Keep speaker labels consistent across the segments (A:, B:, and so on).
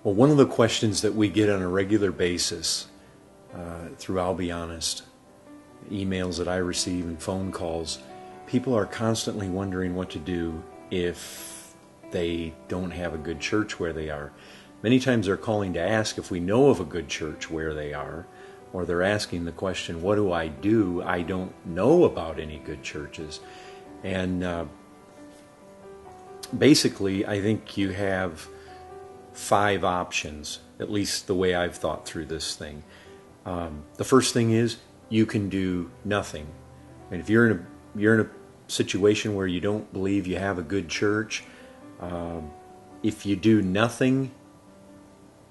A: Well, one of the questions that we get on a regular basis, through I'll Be Honest, emails that I receive and phone calls, people are constantly wondering what to do if they don't have a good church where they are. Many times they're calling to ask if we know of a good church where they are, or they're asking the question, what do? I don't know about any good churches. And basically, I think you have 5 options, at least the way I've thought through this thing. The first thing is you can do nothing. And if you're in a situation where you don't believe you have a good church, if you do nothing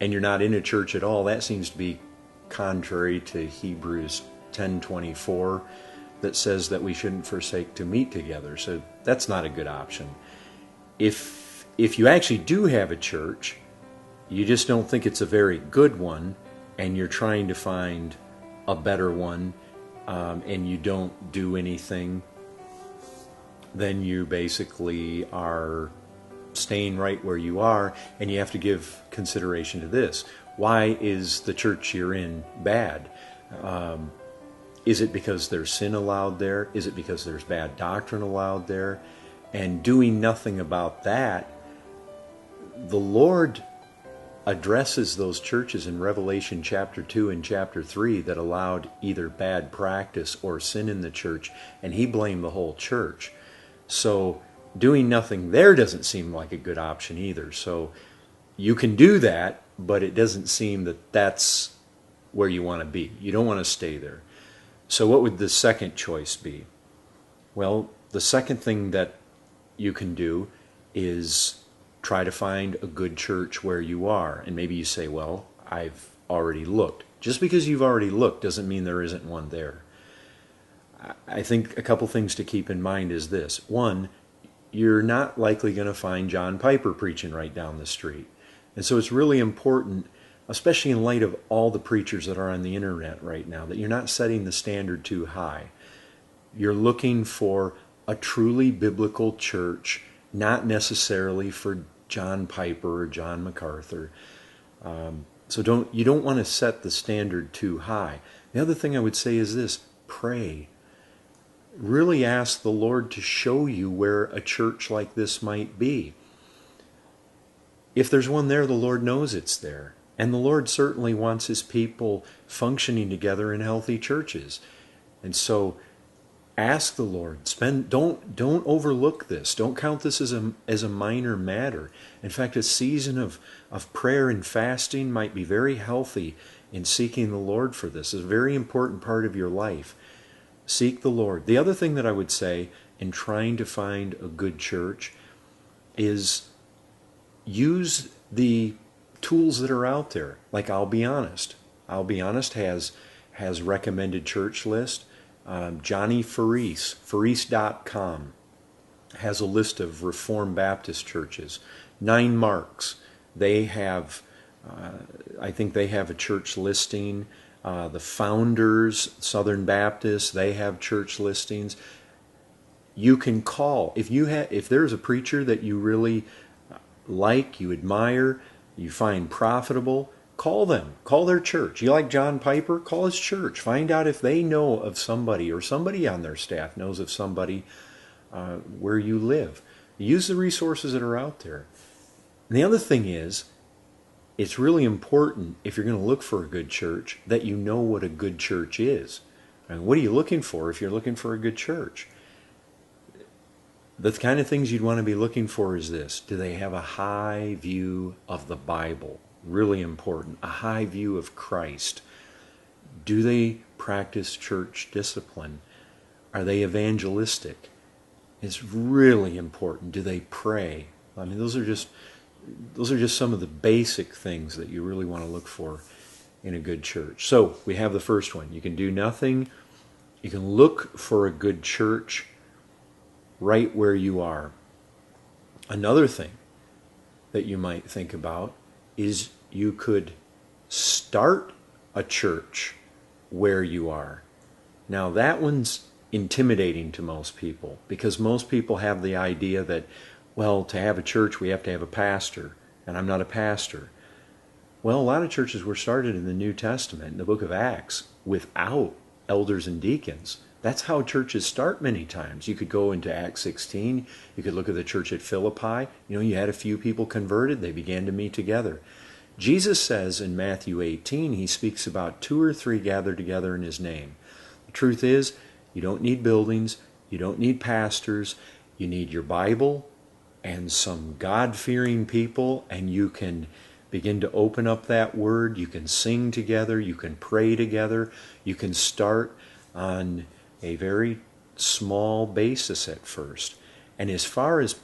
A: and you're not in a church at all, that seems to be contrary to Hebrews 10:24 that says that we shouldn't forsake to meet together. So that's not a good option. If you actually do have a church, you just don't think it's a very good one, and you're trying to find a better one, and you don't do anything, then you basically are staying right where you are, and you have to give consideration to this. Why is the church you're in bad? Is it because there's sin allowed there? Is it because there's bad doctrine allowed there? And doing nothing about that, the Lord addresses those churches in Revelation chapter 2 and chapter 3 that allowed either bad practice or sin in the church, and He blamed the whole church. So doing nothing there doesn't seem like a good option either. So you can do that, but it doesn't seem that that's where you want to be. You don't want to stay there. So what would the second choice be? Well, the second thing that you can do is try to find a good church where you are. And maybe you say, well, I've already looked. Just because you've already looked doesn't mean there isn't one there. I think a couple things to keep in mind is this. One, you're not likely going to find John Piper preaching right down the street. And so it's really important, especially in light of all the preachers that are on the internet right now, that you're not setting the standard too high. You're looking for a truly biblical church, not necessarily for John Piper or John MacArthur. So you don't want to set the standard too high. The other thing I would say is this: pray. Really ask the Lord to show you where a church like this might be. If there's one there, the Lord knows it's there. And the Lord certainly wants His people functioning together in healthy churches. And so ask the Lord. Don't overlook this. Don't count this as a minor matter. In fact, a season of prayer and fasting might be very healthy in seeking the Lord for this. It's a very important part of your life. Seek the Lord. The other thing that I would say in trying to find a good church is use the tools that are out there. Like I'll Be Honest. I'll Be Honest has recommended church list. Johnny Farese.com has a list of Reformed Baptist churches. 9 Marks, they have, I think they have a church listing. The Founders, Southern Baptist, they have church listings. You can call. If there's a preacher that you really like, you admire, you find profitable, call them. Call their church. You like John Piper? Call his church. Find out if they know of somebody, or somebody on their staff knows of somebody where you live. Use the resources that are out there. And the other thing is, it's really important, if you're going to look for a good church, that you know what a good church is. And what are you looking for if you're looking for a good church? The kind of things you'd want to be looking for is this: do they have a high view of the Bible? Really important. A high view of Christ. Do they practice church discipline? Are they evangelistic? It's really important. Do they pray? I mean, those are just some of the basic things that you really want to look for in a good church. So we have the first one. You can do nothing. You can look for a good church right where you are. Another thing that you might think about is you could start a church where you are. Now that one's intimidating to most people, because most people have the idea that, well, to have a church we have to have a pastor, and I'm not a pastor. Well, a lot of churches were started in the New Testament, in the book of Acts, without elders and deacons. That's how churches start many times. You could go into Acts 16. You could look at the church at Philippi. You had a few people converted. They began to meet together. Jesus says in Matthew 18, he speaks about 2 or 3 gathered together in his name. The truth is, you don't need buildings. You don't need pastors. You need your Bible and some God-fearing people, and you can begin to open up that word. You can sing together. You can pray together. You can start on a very small basis at first. And as far as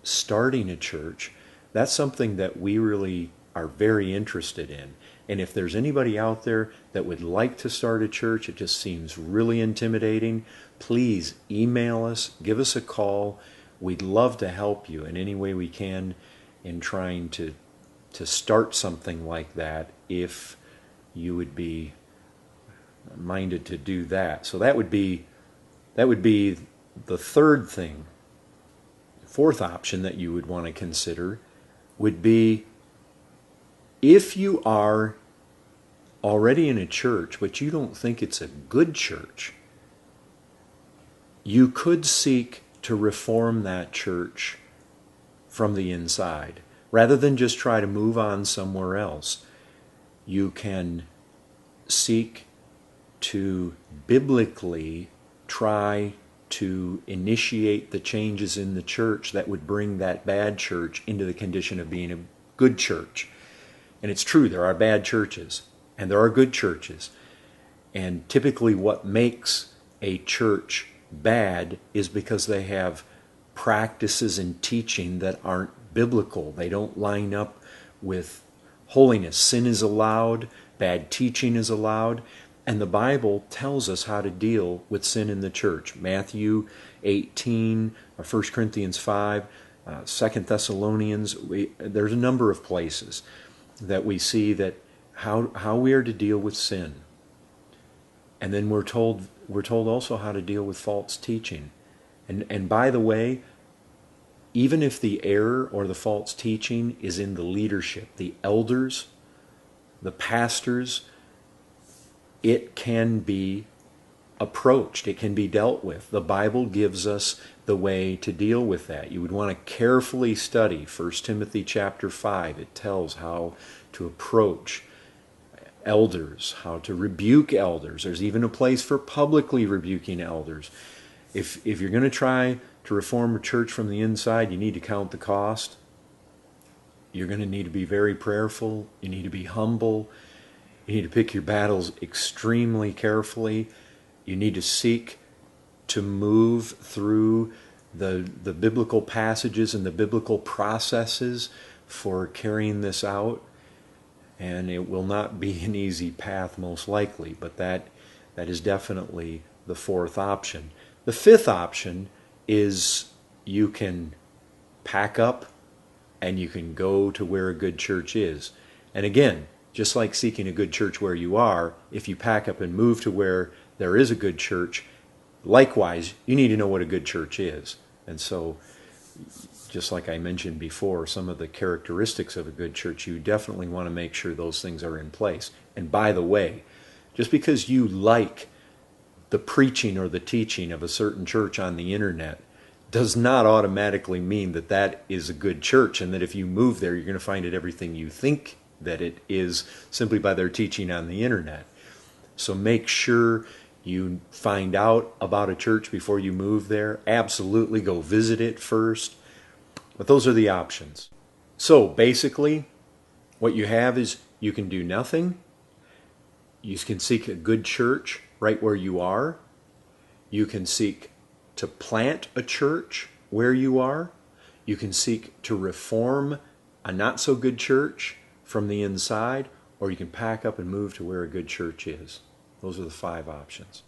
A: starting a church, that's something that we really are very interested in. And if there's anybody out there that would like to start a church, it just seems really intimidating, please email us, give us a call. We'd love to help you in any way we can in trying to start something like that, if you would be minded to do that. So that would be the third thing. The fourth option that you would want to consider would be, if you are already in a church but you don't think it's a good church, you could seek to reform that church from the inside. Rather than just try to move on somewhere else, you can seek to biblically try to initiate the changes in the church that would bring that bad church into the condition of being a good church. And it's true, there are bad churches, and there are good churches. And typically what makes a church bad is because they have practices and teaching that aren't biblical. They don't line up with holiness. Sin is allowed, bad teaching is allowed, and the Bible tells us how to deal with sin in the church. Matthew 18, 1 Corinthians 5, 2 Thessalonians, there's a number of places that we see that how we are to deal with sin. And then we're told also how to deal with false teaching. And by the way, even if the error or the false teaching is in the leadership, the elders, the pastors, it can be approached. It can be dealt with. The Bible gives us the way to deal with that. You would want to carefully study 1 Timothy chapter 5. It tells how to approach elders, how to rebuke elders. There's even a place for publicly rebuking elders. If you're going to try to reform a church from the inside, you need to count the cost. You're going to need to be very prayerful. You need to be humble. You need to pick your battles extremely carefully. You need to seek to move through the biblical passages and the biblical processes for carrying this out. And it will not be an easy path, most likely, but that is definitely the fourth option. The fifth option is you can pack up and you can go to where a good church is. And again, just like seeking a good church where you are, if you pack up and move to where there is a good church, likewise, you need to know what a good church is. And so, just like I mentioned before, some of the characteristics of a good church, you definitely want to make sure those things are in place. And by the way, just because you like the preaching or the teaching of a certain church on the internet does not automatically mean that that is a good church, and that if you move there, you're going to find it everything you think that it is simply by their teaching on the internet. So make sure you find out about a church before you move there. Absolutely go visit it first. But those are the options. So basically, what you have is you can do nothing. You can seek a good church right where you are. You can seek to plant a church where you are. You can seek to reform a not so good church from the inside, or you can pack up and move to where a good church is. Those are the 5 options.